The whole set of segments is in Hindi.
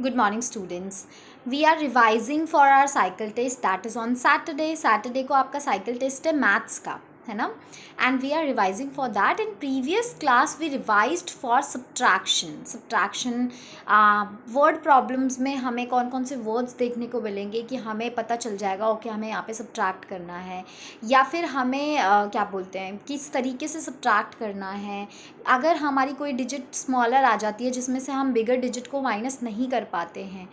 Good morning students. We are revising for our cycle test that is on Saturday. Saturday को आपका cycle test है maths का, है ना? And we are revising for that. In previous class we revised for subtraction. Word problems में हमें कौन कौन से words देखने को मिलेंगे कि हमें पता चल जाएगा ओके हमें यहाँ पे subtract करना है या फिर हमें क्या बोलते हैं किस तरीके से subtract करना है. अगर हमारी कोई डिजिट स्मॉलर आ जाती है जिसमें से हम बिगर डिजिट को माइनस नहीं कर पाते हैं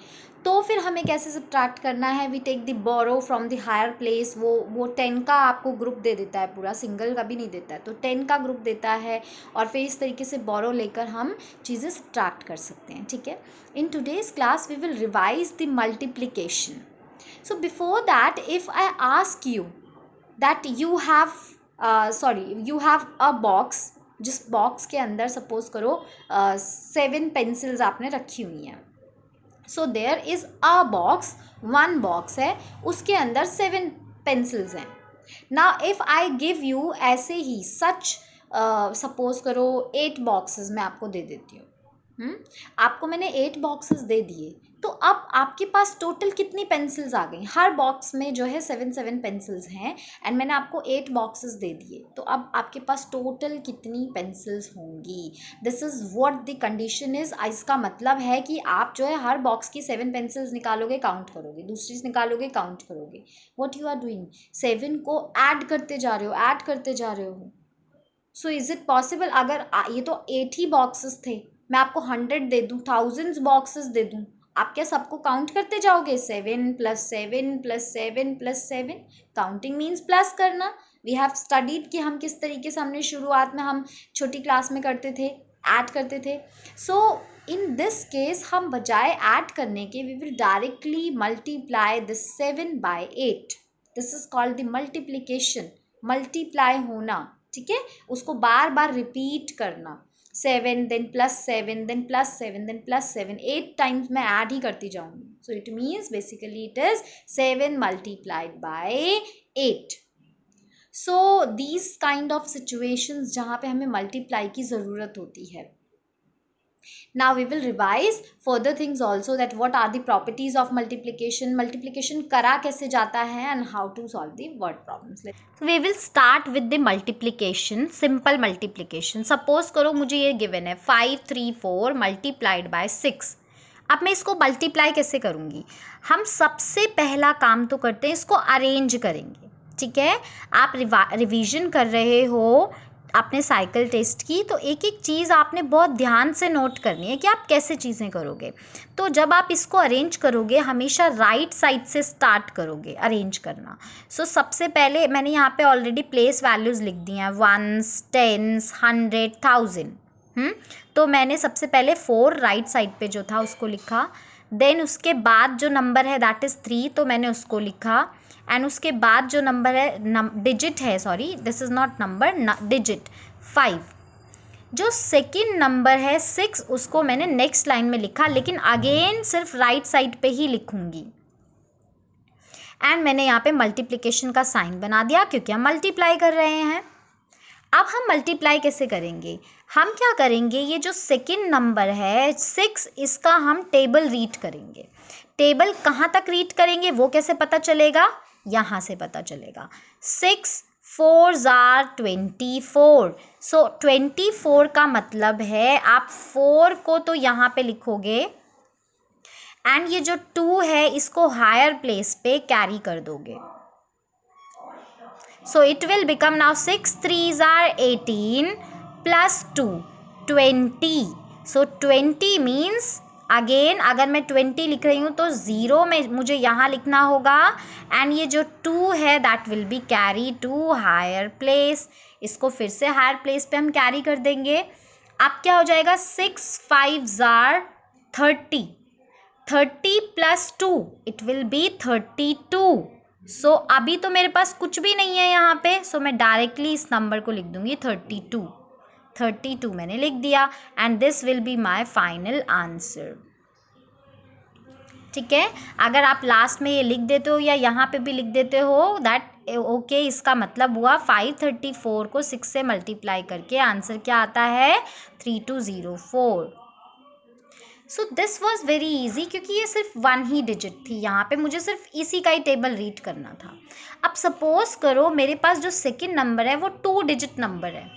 तो फिर हमें कैसे सब्ट्रैक्ट करना है. We take the borrow from the higher place. वो 10 का आपको ग्रुप दे देता है, पूरा सिंगल का भी नहीं देता है, तो 10 का ग्रुप देता है और फिर इस तरीके से बोरो लेकर हम चीज़ें सब्ट्रैक्ट कर सकते हैं. ठीक है. In today's class we will revise the multiplication. So before that if I ask you that you have a box, जिस बॉक्स के अंदर सपोज करो 7 पेंसिल्स आपने रखी हुई हैं. So there is a box, one box है, उसके अंदर 7 पेंसिल्स हैं. Now if I give you ऐसे ही सच सपोज करो 8 बॉक्सेस मैं आपको दे देती हूँ. आपको मैंने 8 बॉक्सेस दे दिए तो अब आपके पास टोटल कितनी पेंसिल्स आ गई. हर बॉक्स में जो है 7 पेंसिल्स हैं एंड मैंने आपको 8 बॉक्सेस दे दिए तो अब आपके पास टोटल कितनी पेंसिल्स होंगी. This is what the condition is. इसका मतलब है कि आप जो है हर बॉक्स की 7 पेंसिल्स निकालोगे, काउंट करोगे, दूसरी निकालोगे, काउंट करोगे. व्हाट यू आर डूइंग, 7 को ऐड करते जा रहे हो. सो इज़ इट पॉसिबल अगर ये तो 8 ही बॉक्सेस थे, मैं आपको 100 दे दूँ, थाउजेंड्स बॉक्सेस दे दूँ, आप क्या सबको काउंट करते जाओगे. 7 + 7 + 7 + 7. काउंटिंग मीन्स प्लस करना. वी हैव स्टडीड कि हम किस तरीके से हमने शुरुआत में हम छोटी क्लास में करते थे, ऐड करते थे. सो इन दिस केस हम बजाय ऐड करने के we will directly multiply this 7 by 8. This is called the multiplication. Multiply होना, ठीक है, उसको बार बार रिपीट करना. 7 then +7 then +7 then +7, 8 टाइम्स मैं ऐड ही करती जाऊंगी. So it means basically it is 7 multiplied by 8. So these kind of situations जहाँ पे हमें मल्टीप्लाई की ज़रूरत होती है. Now we will revise further things also, that what are the properties of multiplication, multiplication करा कैसे जाता है and how to solve the word problems. So we will start with the multiplication, simple multiplication. Suppose करो मुझे ये given है 5 3 4 multiplied by 6. अब मैं इसको मल्टीप्लाई कैसे करूँगी. हम सबसे पहला काम तो करते हैं, इसको अरेंज करेंगे. ठीक है. आप रिवीजन कर रहे हो आपने साइकिल टेस्ट की तो एक एक चीज़ आपने बहुत ध्यान से नोट करनी है कि आप कैसे चीज़ें करोगे. तो जब आप इसको अरेंज करोगे हमेशा राइट साइड से स्टार्ट करोगे अरेंज करना. सो सबसे पहले मैंने यहाँ पे ऑलरेडी प्लेस वैल्यूज़ लिख दी हैं, 1s 10s 100 1000. तो मैंने सबसे पहले 4 राइट साइड पे जो था उसको लिखा. देन उसके बाद जो नंबर है दैट इज़ 3 तो मैंने उसको लिखा. एंड उसके बाद जो नंबर है डिजिट है, sorry this is not number, digit 5. जो सेकेंड नंबर है 6 उसको मैंने नेक्स्ट लाइन में लिखा, लेकिन अगेन सिर्फ राइट साइड पे ही लिखूंगी. एंड मैंने यहाँ पे मल्टीप्लिकेशन का साइन बना दिया क्योंकि हम मल्टीप्लाई कर रहे हैं. अब हम मल्टीप्लाई कैसे करेंगे, हम क्या करेंगे, ये जो सेकेंड नंबर है 6 इसका हम टेबल रीड करेंगे. टेबल कहाँ तक रीड करेंगे वो कैसे पता चलेगा, यहाँ से पता चलेगा. 6 4s are 24. सो 24 का मतलब है आप 4 को तो यहाँ पे लिखोगे एंड ये जो 2 है इसको हायर प्लेस पे कैरी कर दोगे. So it will become now 6 3s are 18 plus 2 20. So 20 means again अगर मैं 20 लिख रही हूँ तो 0 में मुझे यहाँ लिखना होगा एंड ये जो 2 है that will be carry to higher place. इसको फिर से हायर प्लेस पे हम कैरी कर देंगे. अब क्या हो जाएगा, 6 5s are 30. 30 plus 2 it will be 32. सो अभी तो मेरे पास कुछ भी नहीं है यहाँ पे, सो मैं डायरेक्टली इस नंबर को लिख दूंगी 32. 32 मैंने लिख दिया and this will be my final answer. ठीक है. अगर आप लास्ट में ये लिख देते हो या यहाँ पे भी लिख देते हो दैट ओके, इसका मतलब हुआ 534 को 6 से मल्टीप्लाई करके आंसर क्या आता है 3204. So this was very easy, क्योंकि ये सिर्फ 1 ही डिजिट थी, यहाँ पे मुझे सिर्फ इसी का ही टेबल रीड करना था। अब सपोज करो मेरे पास जो सेकंड नंबर है वो 2 डिजिट नंबर है,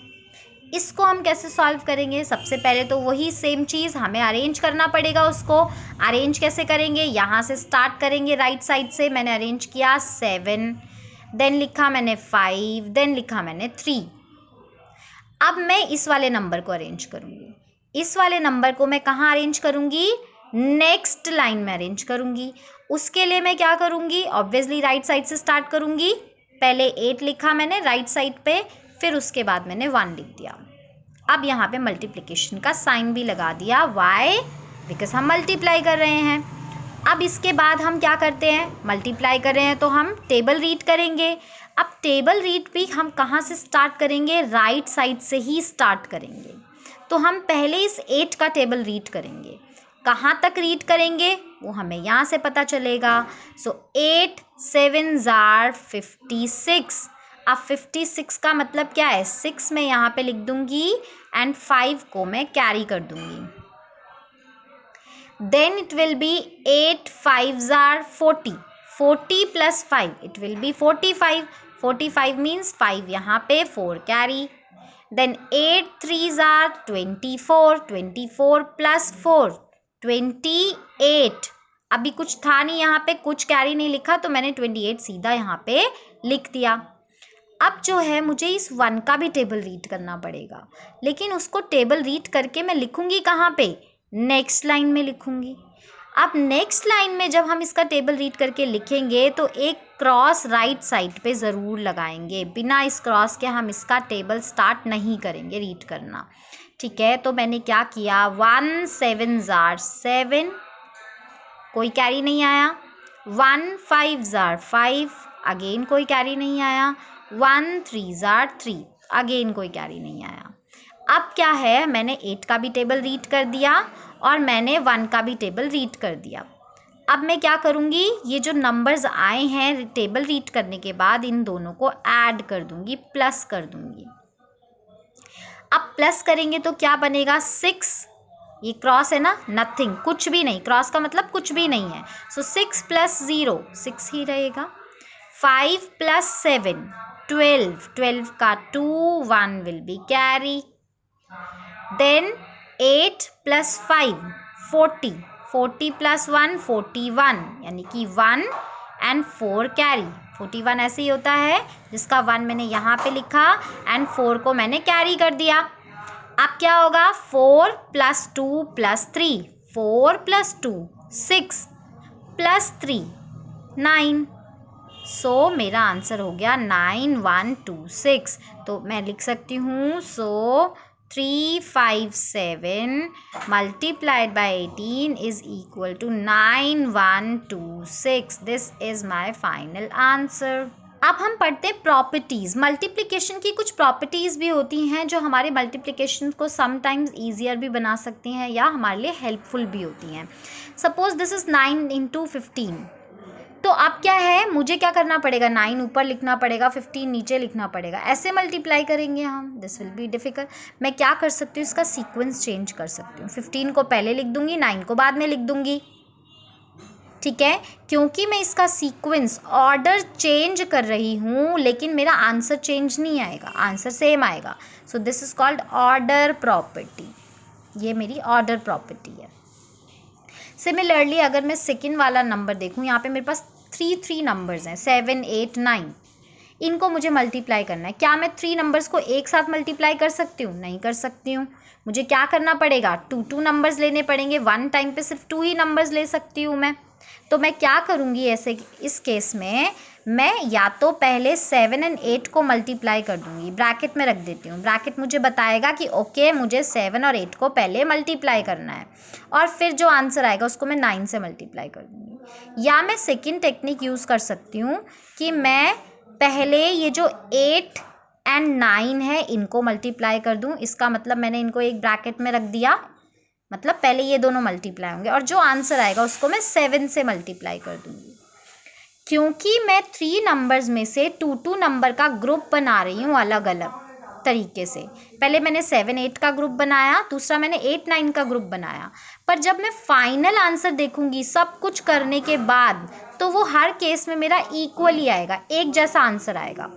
इसको हम कैसे सॉल्व करेंगे? सबसे पहले तो वही सेम चीज़, हमें अरेंज करना पड़ेगा उसको। अरेंज कैसे करेंगे? यहाँ से स्टार्ट करेंगे राइट साइड से। मैंने अरेंज किया 7, देन लिखा मैंने 5, देन लिखा मैंने 3। अब मैं इस वाले नंबर को अरेंज करूँगी। इस वाले नंबर को मैं कहाँ अरेंज करूँगी? नेक्स्ट लाइन में अरेंज करूँगी। उसके लिए मैं क्या करूँगी? ऑब्वियसली राइट साइड से स्टार्ट करूँगी। पहले 8 लिखा मैंने राइट साइड पे, फिर उसके बाद मैंने 1 लिख दिया। अब यहाँ पे मल्टीप्लिकेशन का साइन भी लगा दिया। वाई? बिकॉज हम मल्टीप्लाई कर रहे हैं। अब इसके बाद हम क्या करते हैं? मल्टीप्लाई कर रहे हैं तो हम टेबल रीड करेंगे। अब टेबल रीड भी हम कहाँ से स्टार्ट करेंगे? राइट साइड से ही स्टार्ट करेंगे। तो हम पहले इस 8 का टेबल रीड करेंगे। कहाँ तक रीड करेंगे वो हमें यहाँ से पता चलेगा। सो 8 7s are 56। अब 56 का मतलब क्या है? 6 मैं यहाँ पे लिख दूंगी एंड 5 को मैं कैरी कर दूंगी। Then it will be 8 5s are 40. 40 plus 5, it will be 45. 45 means 5 यहाँ पे, 4 carry. Then 8 3s are 24. 24 plus 4, 28. अभी कुछ था नहीं यहाँ पे, कुछ कैरी नहीं लिखा, तो मैंने 28 सीधा यहाँ पे लिख दिया। अब जो है मुझे इस 1 का भी टेबल रीड करना पड़ेगा, लेकिन उसको टेबल रीड करके मैं लिखूंगी कहाँ पे? नेक्स्ट लाइन में लिखूंगी। अब नेक्स्ट लाइन में जब हम इसका टेबल रीड करके लिखेंगे तो एक क्रॉस राइट साइड पे ज़रूर लगाएंगे। बिना इस क्रॉस के हम इसका टेबल स्टार्ट नहीं करेंगे रीड करना। ठीक है, तो मैंने क्या किया? 1 7s are 7, कोई कैरी नहीं आया। 1 5s are 5, अगेन कोई कैरी नहीं आया। 1 3s are 3, अगेन कोई कैरी नहीं आया। अब क्या है? मैंने 8 का भी टेबल रीड कर दिया और मैंने 1 का भी टेबल रीड कर दिया। अब मैं क्या करूँगी? ये जो नंबर्स आए हैं टेबल रीड करने के बाद, इन दोनों को ऐड कर दूँगी, प्लस कर दूँगी। अब प्लस करेंगे तो क्या बनेगा? 6, ये क्रॉस है ना, नथिंग, कुछ भी नहीं, क्रॉस का मतलब कुछ भी नहीं है। सो 6 + 0 6 ही रहेगा। 5 + 7 12, 12 का 2, 1 विल बी कैरी। Then 8 + 5 40, 40 + 1 41, यानी कि 1 and 4 कैरी। 41 ऐसे ही होता है जिसका 1 मैंने यहाँ पे लिखा एंड 4 को मैंने कैरी कर दिया। अब क्या होगा? 4 + 2 + 3, 4 + 2 6 + 3 9। सो मेरा आंसर हो गया 9126। तो मैं लिख सकती हूँ 357 multiplied by 18 is equal to 9126. This is my final answer. अब हम पढ़ते हैं प्रॉपर्टीज़। मल्टीप्लिकेशन की कुछ प्रॉपर्टीज़ भी होती हैं जो हमारे मल्टीप्लिकेशन को समटाइम्स ईजियर भी बना सकती हैं या हमारे लिए हेल्पफुल भी होती हैं। Suppose this is 9 × 15। तो अब क्या है? मुझे क्या करना पड़ेगा? 9 ऊपर लिखना पड़ेगा, 15 नीचे लिखना पड़ेगा, ऐसे मल्टीप्लाई करेंगे हम। This will be difficult. मैं क्या कर सकती हूँ? इसका सीक्वेंस चेंज कर सकती हूँ। 15 को पहले लिख दूँगी, 9 को बाद में लिख दूँगी। ठीक है, क्योंकि मैं इसका सीक्वेंस ऑर्डर चेंज कर रही हूँ, लेकिन मेरा आंसर चेंज नहीं आएगा, आंसर सेम आएगा। So this is called order property. ये मेरी ऑर्डर प्रॉपर्टी है। सिमिलरली अगर मैं सेकेंड वाला नंबर देखूँ, यहाँ पे मेरे पास 3 नंबर्स हैं, 7 8 9। इनको मुझे मल्टीप्लाई करना है। क्या मैं 3 नंबर्स को एक साथ मल्टीप्लाई कर सकती हूँ? नहीं कर सकती हूँ। मुझे क्या करना पड़ेगा? 2 नंबर्स लेने पड़ेंगे। 1 टाइम पे सिर्फ 2 ही नंबर्स ले सकती हूँ मैं। तो मैं क्या करूँगी ऐसे? इस केस में मैं या तो पहले 7 और 8 को मल्टीप्लाई कर दूँगी, ब्रैकेट में रख देती हूँ। ब्रैकेट मुझे बताएगा कि ओके मुझे 7 और 8 को पहले मल्टीप्लाई करना है, और फिर जो आंसर आएगा उसको मैं 9 से मल्टीप्लाई कर दूँगी। या मैं सेकेंड टेक्निक यूज़ कर सकती हूँ कि मैं पहले ये जो 8 और 9 है इनको मल्टीप्लाई कर दूँ। इसका मतलब मैंने इनको एक ब्रैकेट में रख दिया, मतलब पहले ये दोनों मल्टीप्लाई होंगे और जो आंसर आएगा उसको मैं 7 से मल्टीप्लाई कर दूँगी। क्योंकि मैं 3 नंबर्स में से 2 नंबर का ग्रुप बना रही हूँ अलग अलग तरीके से। पहले मैंने 7 8 का ग्रुप बनाया, दूसरा मैंने 8 9 का ग्रुप बनाया। पर जब मैं फाइनल आंसर देखूंगी सब कुछ करने के बाद, तो वो हर केस में मेरा इक्वल ही आएगा, एक जैसा आंसर आएगा।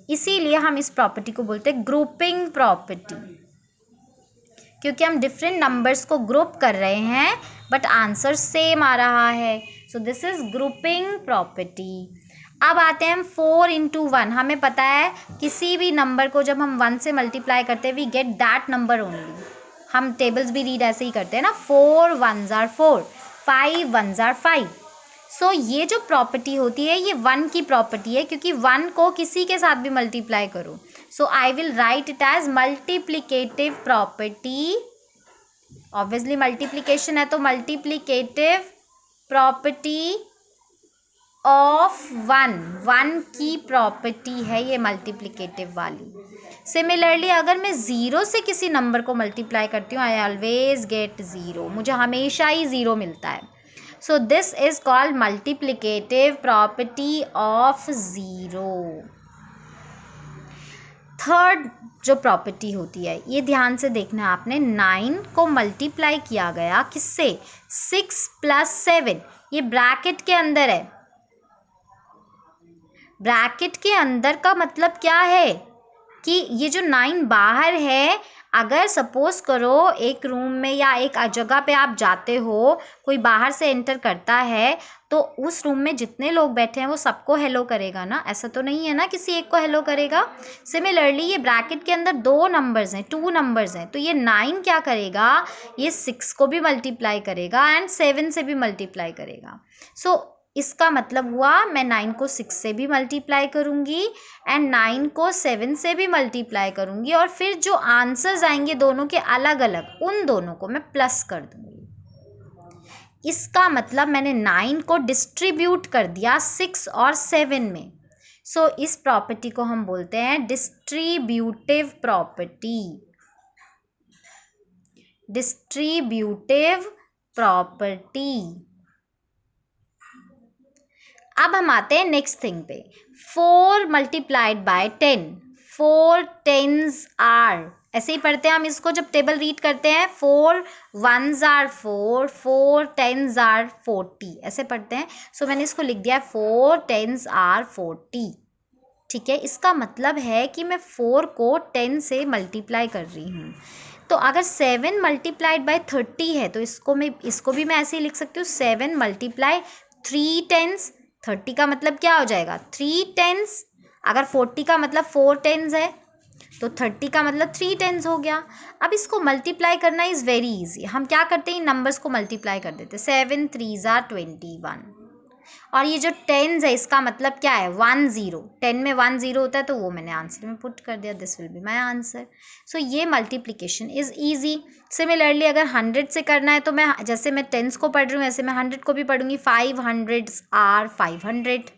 इसीलिए हम इस प्रॉपर्टी को बोलते हैं ग्रुपिंग प्रॉपर्टी, क्योंकि हम डिफरेंट नंबर्स को ग्रुप कर रहे हैं बट आंसर सेम आ रहा है। So this is grouping property. अब आते हैं हम 4 into 1। हमें पता है किसी भी नंबर को जब हम 1 से मल्टीप्लाई करते हैं we get that number only. हम टेबल्स भी रीड ऐसे ही करते हैं ना, 4 1s are 4, 5 1s are 5। सो ये जो प्रॉपर्टी होती है ये 1 की प्रॉपर्टी है, क्योंकि 1 को किसी के साथ भी मल्टीप्लाई करो। So I will write it as multiplicative property. Obviously multiplication है तो मल्टीप्लिकेटिव प्रॉपर्टी ऑफ 1 की प्रॉपर्टी है ये मल्टीप्लिकेटिव वाली। सिमिलरली अगर मैं 0 से किसी नंबर को मल्टीप्लाई करती हूँ, आई ऑलवेज गेट 0, मुझे हमेशा ही 0 मिलता है। So this is called multiplicative property of 0। Third जो प्रॉपर्टी होती है, ये ध्यान से देखना है आपने, 9 को मल्टीप्लाई किया गया किससे, 6 + 7। ये ब्रैकेट के अंदर है। ब्रैकेट के अंदर का मतलब क्या है कि ये जो 9 बाहर है, अगर सपोज करो एक रूम में या एक जगह पे आप जाते हो, कोई बाहर से एंटर करता है तो उस रूम में जितने लोग बैठे हैं वो सबको हेलो करेगा ना, ऐसा तो नहीं है ना किसी एक को हेलो करेगा। सिमिलरली ये ब्रैकेट के अंदर 2 नंबर्स हैं, 2 नंबर्स हैं, तो ये 9 क्या करेगा, ये 6 को भी मल्टीप्लाई करेगा एंड 7 से भी मल्टीप्लाई करेगा। सो इसका मतलब हुआ मैं 9 को 6 से भी मल्टीप्लाई करूँगी एंड 9 को 7 से भी मल्टीप्लाई करूँगी, और फिर जो आंसर्स आएंगे दोनों के अलग अलग, उन दोनों को मैं प्लस कर दूँगी। इसका मतलब मैंने 9 को डिस्ट्रीब्यूट कर दिया 6 और 7 में। सो इस प्रॉपर्टी को हम बोलते हैं डिस्ट्रीब्यूटिव प्रॉपर्टी। Distributive property. अब हम आते हैं नेक्स्ट थिंग पे, 4 मल्टीप्लाइड बाय 10, 4 10s are, ऐसे ही पढ़ते हैं हम इसको जब टेबल रीड करते हैं, 4 1s are 4, 4 10s are 40, ऐसे पढ़ते हैं। सो मैंने इसको लिख दिया 4 10s are 40। ठीक है, इसका मतलब है कि मैं 4 को 10 से मल्टीप्लाई कर रही हूँ। तो अगर 7 मल्टीप्लाइड बाय 30 है तो इसको भी मैं ऐसे ही लिख सकती हूँ, 7 मल्टीप्लाई 3 10s। 30 का मतलब क्या हो जाएगा, 3 10s। अगर 40 का मतलब 4 10s है तो 30 का मतलब 3 10s हो गया। अब इसको मल्टीप्लाई करना इज़ वेरी इजी। हम क्या करते हैं, इन नंबर्स को मल्टीप्लाई कर देते हैं, 7 3s are 21। और ये जो 10s है इसका मतलब क्या है, 1 0, 10 में 1 0 होता है तो वो मैंने आंसर में पुट कर दिया, this will be my answer. So ये मल्टीप्लिकेशन इज़ ईजी। सिमिलरली अगर 100 से करना है तो मैं जैसे मैं 10s को पढ़ रही हूँ ऐसे मैं 100 को भी पढ़ूंगी, 500s are 500।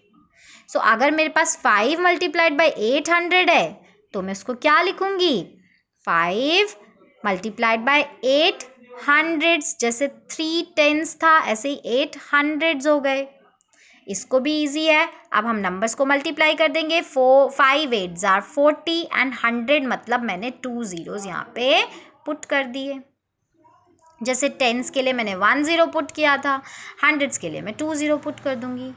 सो अगर मेरे पास 5 मल्टीप्लाइड बाई 800 है तो मैं उसको क्या लिखूंगी, 5 मल्टीप्लाइड बाई 8 हंड्रेड्स। जैसे 3 10s था ऐसे ही 8 हंड्रेड्स हो गए। इसको भी इजी है। अब हम नंबर्स को मल्टीप्लाई कर देंगे, 5 8s are 40 एंड 100 मतलब मैंने 2 zeros यहाँ पे पुट कर दिए। जैसे 10s के लिए मैंने 1 0 पुट किया था, 100s के लिए मैं 2 0 पुट कर दूंगी।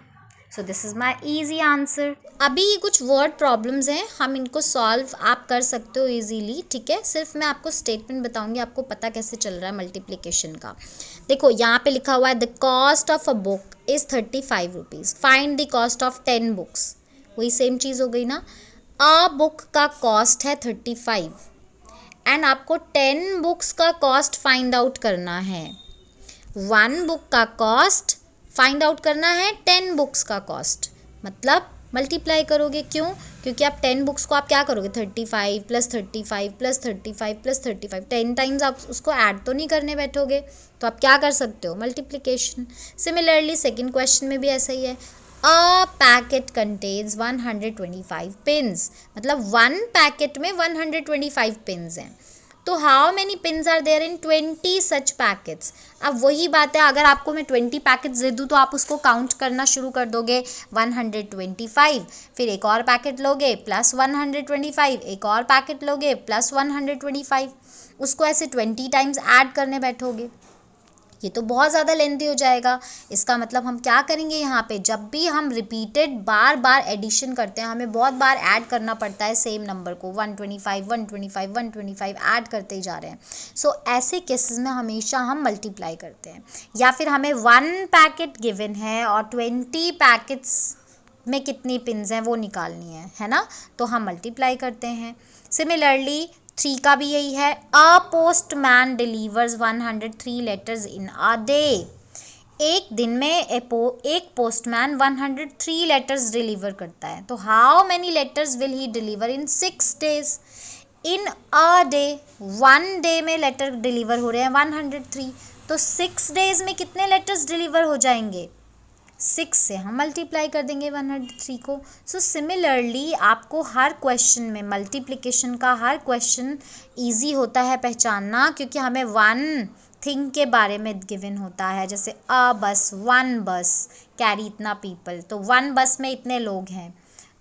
So this is my easy answer. अभी ये कुछ वर्ड प्रॉब्लम्स हैं, हम इनको सॉल्व आप कर सकते हो इजीली। ठीक है, सिर्फ मैं आपको स्टेटमेंट बताऊंगी, आपको पता कैसे चल रहा है मल्टीप्लिकेशन का। देखो यहाँ पे लिखा हुआ है the cost of a book is 35 rupees, find the cost of 10 books. वही सेम चीज़ हो गई ना, अ बुक का कॉस्ट है 35 एंड आपको 10 बुक्स का कॉस्ट फाइंड आउट करना है। 1 बुक का कॉस्ट फाइंड आउट करना है, 10 बुक्स का कॉस्ट मतलब मल्टीप्लाई करोगे। क्यों, क्योंकि आप 10 बुक्स को आप क्या करोगे, 35 + 35 + 35 + 35, 10 टाइम्स आप उसको ऐड तो नहीं करने बैठोगे, तो आप क्या कर सकते हो, मल्टीप्लिकेशन। सिमिलरली सेकंड क्वेश्चन में भी ऐसा ही है, अ पैकेट कंटेन्स 125 पिन्स, मतलब 1 पैकेट में 125 पिन्स हैं। तो how many pins are there in 20 such packets. अब वही बात है, अगर आपको मैं 20 पैकेट्स दे दूँ तो आप उसको काउंट करना शुरू कर दोगे, 125, फिर एक और पैकेट लोगे प्लस 125, एक और पैकेट लोगे प्लस 125, उसको ऐसे 20 टाइम्स ऐड करने बैठोगे। ये तो बहुत ज़्यादा लेंथी हो जाएगा। इसका मतलब हम क्या करेंगे यहाँ पे, जब भी हम रिपीटेड बार बार एडिशन करते हैं, हमें बहुत बार ऐड करना पड़ता है सेम नंबर को, 125 125 125 ऐड करते ही जा रहे हैं। सो ऐसे केसेस में हमेशा हम मल्टीप्लाई करते हैं। या फिर हमें 1 पैकेट गिवन है और 20 पैकेट्स में कितनी पिन्स हैं वो निकालनी है ना, तो हम मल्टीप्लाई करते हैं। सिमिलरली 3 का भी यही है, अ postman delivers 103 letters in a day. एक दिन में एक पोस्टमैन 103 लेटर्स डिलीवर करता है, तो how many letters will he deliver in 6 days? In a day, 1 day में लेटर डिलीवर हो रहे हैं 103, तो 6 days में कितने लेटर्स डिलीवर हो जाएंगे? 6 से हम मल्टीप्लाई कर देंगे 103 को। सो सिमिलरली आपको हर क्वेश्चन में मल्टीप्लिकेशन का हर क्वेश्चन इजी होता है पहचानना, क्योंकि हमें 1 थिंग के बारे में गिवन होता है। जैसे अ बस, 1 बस कैरी इतना पीपल, तो 1 बस में इतने लोग हैं,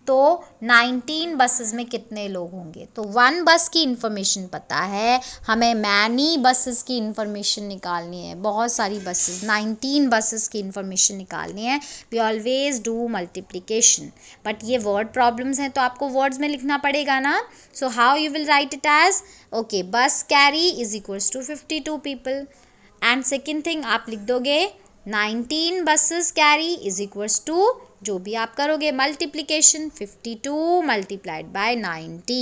तो 19 बसेस में कितने लोग होंगे। तो 1 बस की इन्फॉर्मेशन पता है, हमें मैनी बसेस की इन्फॉर्मेशन निकालनी है, बहुत सारी बसेस, 19 बसेस की इन्फॉर्मेशन निकालनी है। We always do multiplication, but ये वर्ड प्रॉब्लम्स हैं तो आपको वर्ड्स में लिखना पड़ेगा ना। So how you will write it as, okay, bus carry is equals to 52 people, and second thing आप लिख दोगे 19 buses carry is equals to, जो भी आप करोगे मल्टीप्लिकेशन, 52 मल्टीप्लाइड बाय 90।